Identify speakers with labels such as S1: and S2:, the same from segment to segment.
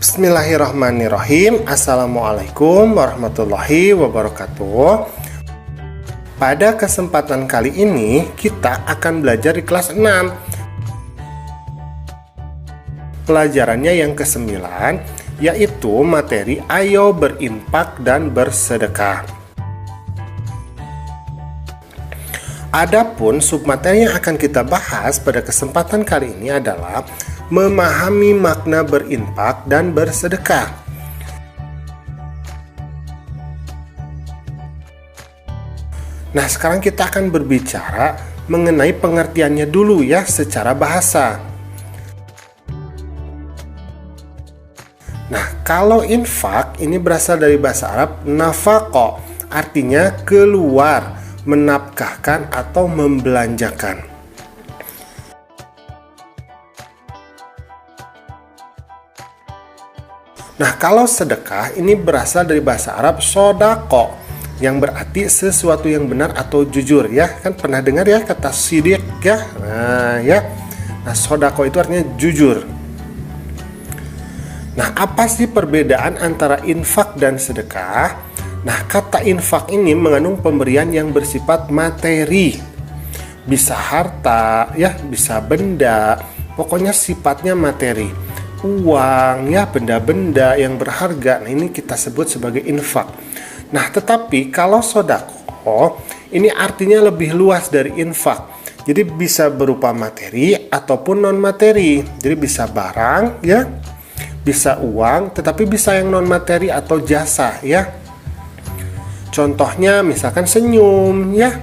S1: Bismillahirrahmanirrahim. Assalamualaikum warahmatullahi wabarakatuh. Pada kesempatan kali ini kita akan belajar di kelas 6. Pelajarannya yang ke-9, yaitu materi ayo berinfak dan bersedekah. Adapun submateri yang akan kita bahas pada kesempatan kali ini adalah memahami makna berinfak dan bersedekah. Nah, sekarang kita akan berbicara mengenai pengertiannya dulu ya secara bahasa. Nah, kalau infak ini berasal dari bahasa Arab nafaqo, artinya keluar, menafkahkan atau membelanjakan. Nah, kalau sedekah ini berasal dari bahasa Arab sodako, yang berarti sesuatu yang benar atau jujur ya. Kan pernah dengar ya kata sidik ya. Nah, sodako itu artinya jujur. Nah, apa sih perbedaan antara infak dan sedekah? Nah, kata infak ini mengandung pemberian yang bersifat materi. Bisa harta ya, bisa benda, pokoknya sifatnya materi. Uang ya, benda-benda yang berharga. Nah, ini kita sebut sebagai infak. Nah, tetapi kalau sodako ini artinya lebih luas dari infak. Jadi bisa berupa materi ataupun non materi. Jadi bisa barang ya, bisa uang, tetapi bisa yang non materi atau jasa ya. Contohnya misalkan senyum ya,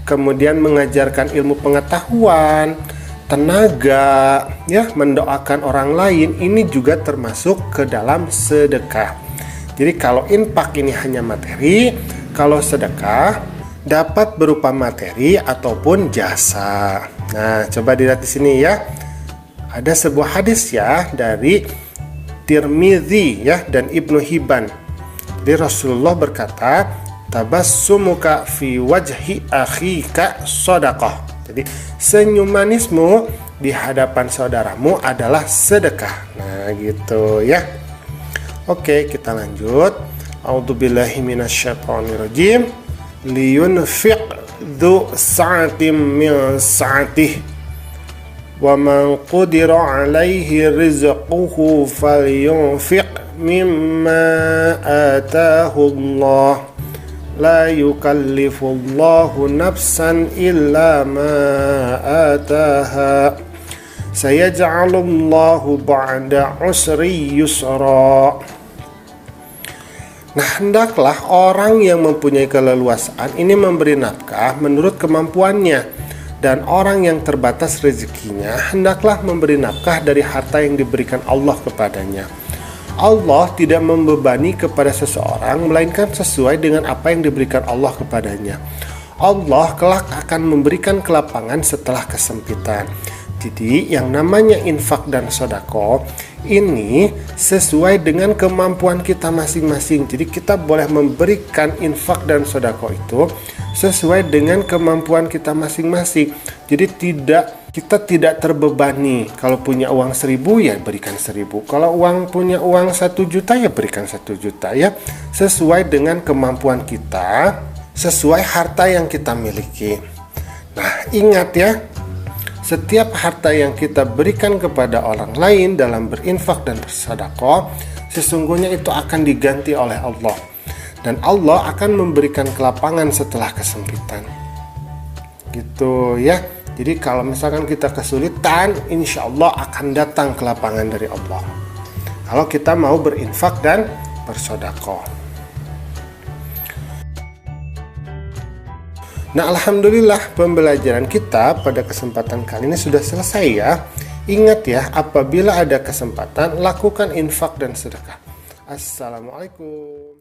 S1: kemudian mengajarkan ilmu pengetahuan, tenaga, ya, mendoakan orang lain, ini juga termasuk ke dalam sedekah. Jadi kalau infak ini hanya materi, kalau sedekah dapat berupa materi ataupun jasa. Nah, coba dilihat di sini ya. Ada sebuah hadis ya dari Tirmidzi ya dan Ibnu Hibban. Jadi Rasulullah berkata, tabassumuka fi wajhi akhika shadaqah. Jadi senyum manismu di hadapan saudaramu adalah sedekah. Nah, gitu ya. Oke, kita lanjut. A'udzubillahi minasyaitonirrajim. Liyunfiq dzu sa'atin min sa'atihi wa man qudira 'alaihi rizquhu falyunfiq mimma ataahu Allah. La yukallifullahu nafsan illa ma ataha. Sayaj'alullahu ba'da usri yusra. Nah, hendaklah orang yang mempunyai keleluasaan ini memberi nafkah menurut kemampuannya, dan orang yang terbatas rezekinya hendaklah memberi nafkah dari harta yang diberikan Allah kepadanya. Allah tidak membebani kepada seseorang melainkan sesuai dengan apa yang diberikan Allah kepadanya. Allah kelak akan memberikan kelapangan setelah kesempitan. Jadi yang namanya infak dan sodako ini sesuai dengan kemampuan kita masing-masing. Jadi kita boleh memberikan infak dan sodako itu sesuai dengan kemampuan kita masing-masing. Jadi kita tidak terbebani. Kalau punya uang 1.000 ya berikan 1.000. Kalau punya uang 1 juta ya berikan 1 juta ya. Sesuai dengan kemampuan kita, sesuai harta yang kita miliki. Nah, ingat ya, setiap harta yang kita berikan kepada orang lain dalam berinfak dan bersedekah, sesungguhnya itu akan diganti oleh Allah. Dan Allah akan memberikan kelapangan setelah kesempitan. Gitu ya. Jadi kalau misalkan kita kesulitan, insya Allah akan datang kelapangan dari Allah. Kalau kita mau berinfak dan bersedekah. Nah, alhamdulillah pembelajaran kita pada kesempatan kali ini sudah selesai ya. Ingat ya, apabila ada kesempatan lakukan infak dan sedekah. Assalamualaikum.